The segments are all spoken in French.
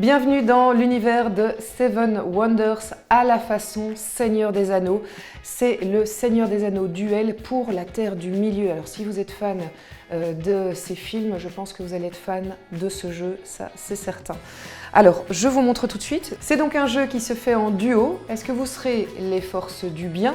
Bienvenue dans l'univers de Seven Wonders à la façon Seigneur des Anneaux. C'est le Seigneur des Anneaux duel pour la Terre du Milieu. Alors si vous êtes fan de ces films, je pense que vous allez être fan de ce jeu, ça c'est certain. Alors je vous montre tout de suite. C'est donc un jeu qui se fait en duo. Est-ce que vous serez les forces du bien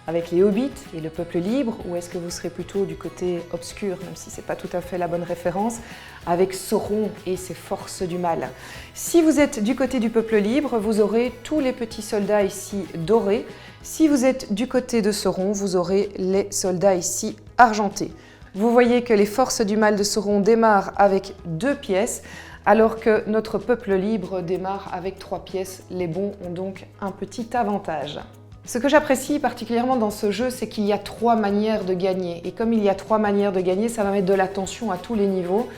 avec les hobbits et le peuple libre, ou est-ce que vous serez plutôt du côté obscur, même si ce n'est pas tout à fait la bonne référence, avec Sauron et ses forces du mal? Si vous êtes du côté du peuple libre, vous aurez tous les petits soldats ici dorés. Si vous êtes du côté de Sauron, vous aurez les soldats ici argentés. Vous voyez que les forces du mal de Sauron démarrent avec 2 pièces, alors que notre peuple libre démarre avec 3 pièces. Les bons ont donc un petit avantage. Ce que j'apprécie particulièrement dans ce jeu, c'est qu'il y a 3 manières de gagner. Et comme il y a 3 manières de gagner, ça va mettre de la tension à tous les niveaux.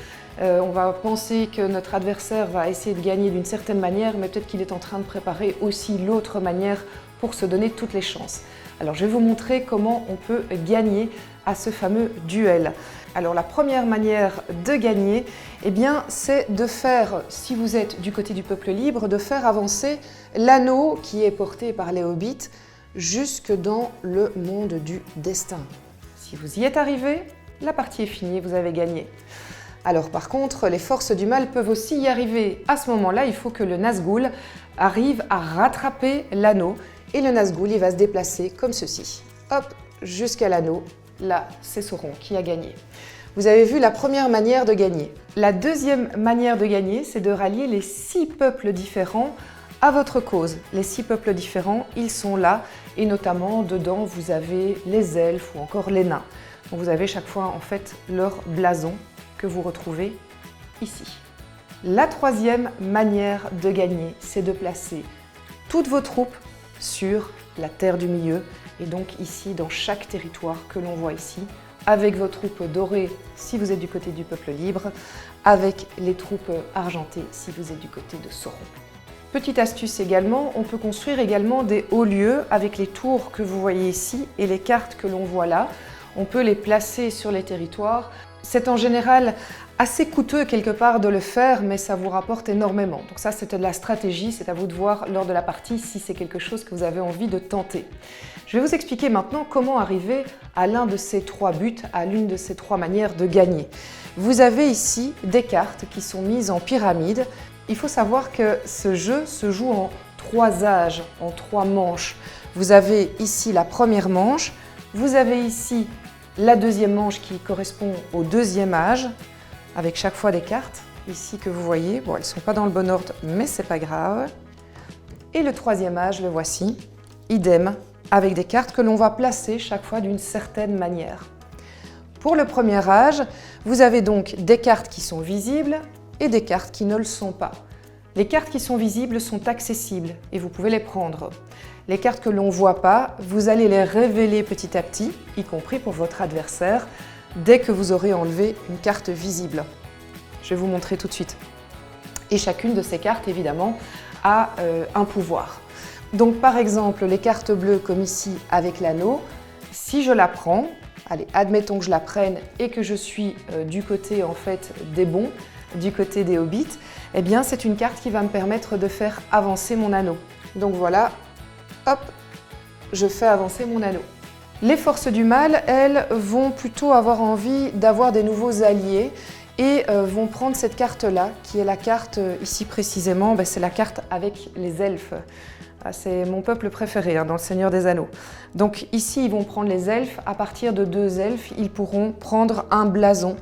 On va penser que notre adversaire va essayer de gagner d'une certaine manière, mais peut-être qu'il est en train de préparer aussi l'autre manière pour se donner toutes les chances. Alors je vais vous montrer comment on peut gagner à ce fameux duel. Alors la première manière de gagner, eh bien, c'est de faire, si vous êtes du côté du peuple libre, de faire avancer l'anneau qui est porté par les hobbits jusque dans le monde du destin. Si vous y êtes arrivé, la partie est finie, vous avez gagné. Alors par contre, les forces du mal peuvent aussi y arriver. À ce moment-là, il faut que le Nazgûl arrive à rattraper l'anneau et le Nazgûl, il va se déplacer comme ceci. Hop, jusqu'à l'anneau. Là, c'est Sauron qui a gagné. Vous avez vu la première manière de gagner. La deuxième manière de gagner, c'est de rallier les 6 peuples différents à votre cause. Les 6 peuples différents, ils sont là, et notamment dedans, vous avez les elfes ou encore les nains. Donc vous avez chaque fois en fait leur blason que vous retrouvez ici. La troisième manière de gagner, c'est de placer toutes vos troupes sur la Terre du Milieu, et donc ici dans chaque territoire que l'on voit ici, avec vos troupes dorées si vous êtes du côté du peuple libre, avec les troupes argentées si vous êtes du côté de Sauron. Petite astuce également, on peut construire également des hauts lieux avec les tours que vous voyez ici et les cartes que l'on voit là. On peut les placer sur les territoires. C'est en général assez coûteux quelque part de le faire, mais ça vous rapporte énormément. Donc ça, c'est de la stratégie, c'est à vous de voir lors de la partie si c'est quelque chose que vous avez envie de tenter. Je vais vous expliquer maintenant comment arriver à l'un de ces 3 buts, à l'une de ces 3 manières de gagner. Vous avez ici des cartes qui sont mises en pyramide. Il faut savoir que ce jeu se joue en 3 âges, en 3 manches. Vous avez ici la première manche, vous avez ici la deuxième manche qui correspond au 2e âge, avec chaque fois des cartes, ici que vous voyez. Bon, elles ne sont pas dans le bon ordre, mais c'est pas grave. Et le 3e âge, le voici, idem, avec des cartes que l'on va placer chaque fois d'une certaine manière. Pour le premier âge, vous avez donc des cartes qui sont visibles et des cartes qui ne le sont pas. Les cartes qui sont visibles sont accessibles et vous pouvez les prendre. Les cartes que l'on ne voit pas, vous allez les révéler petit à petit, y compris pour votre adversaire, dès que vous aurez enlevé une carte visible. Je vais vous montrer tout de suite. Et chacune de ces cartes, évidemment, a un pouvoir. Donc par exemple, les cartes bleues comme ici avec l'anneau, si je la prends, allez, admettons que je la prenne et que je suis du côté en fait des bons, du côté des hobbits, eh bien c'est une carte qui va me permettre de faire avancer mon anneau. Donc voilà, hop, je fais avancer mon anneau. Les forces du mal, elles, vont plutôt avoir envie d'avoir des nouveaux alliés et vont prendre cette carte-là, qui est la carte, ici précisément, c'est la carte avec les elfes. C'est mon peuple préféré dans le Seigneur des Anneaux. Donc ici, ils vont prendre les elfes. À partir de 2 elfes, ils pourront prendre un blason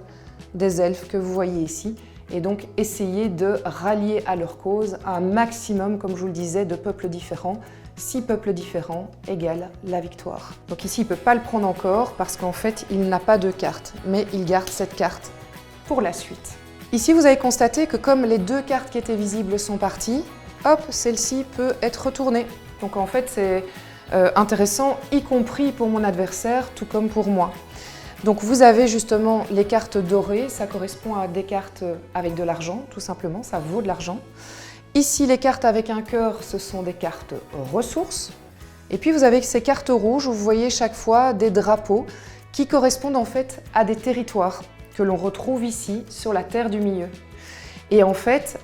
des elfes que vous voyez ici et donc essayer de rallier à leur cause un maximum, comme je vous le disais, de peuples différents. 6 peuples différents égale la victoire. Donc ici, il ne peut pas le prendre encore parce qu'en fait, il n'a pas de carte, mais il garde cette carte pour la suite. Ici, vous avez constaté que comme les 2 cartes qui étaient visibles sont parties, hop, celle-ci peut être retournée. Donc en fait, c'est intéressant, y compris pour mon adversaire, tout comme pour moi. Donc vous avez justement les cartes dorées, ça correspond à des cartes avec de l'argent, tout simplement, ça vaut de l'argent. Ici, les cartes avec un cœur, ce sont des cartes ressources. Et puis vous avez ces cartes rouges où vous voyez chaque fois des drapeaux qui correspondent en fait à des territoires que l'on retrouve ici sur la Terre du Milieu. Et en fait,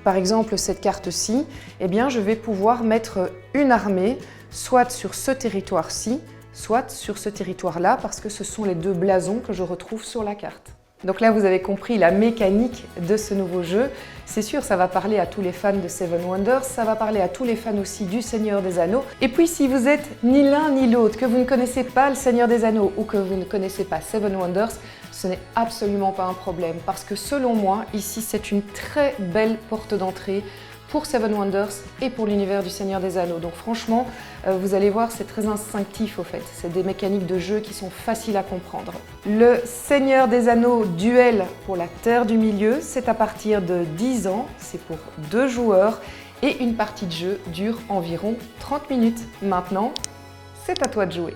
par exemple cette carte-ci, eh bien je vais pouvoir mettre une armée soit sur ce territoire-ci, soit sur ce territoire-là, parce que ce sont les deux blasons que je retrouve sur la carte. Donc là, vous avez compris la mécanique de ce nouveau jeu. C'est sûr, ça va parler à tous les fans de Seven Wonders, ça va parler à tous les fans aussi du Seigneur des Anneaux. Et puis, si vous êtes ni l'un ni l'autre, que vous ne connaissez pas le Seigneur des Anneaux ou que vous ne connaissez pas Seven Wonders, ce n'est absolument pas un problème. Parce que selon moi, ici, c'est une très belle porte d'entrée pour Seven Wonders et pour l'univers du Seigneur des Anneaux. Donc franchement, vous allez voir, c'est très instinctif au fait. C'est des mécaniques de jeu qui sont faciles à comprendre. Le Seigneur des Anneaux duel pour la Terre du Milieu, c'est à partir de 10 ans, c'est pour 2 joueurs et une partie de jeu dure environ 30 minutes. Maintenant, c'est à toi de jouer.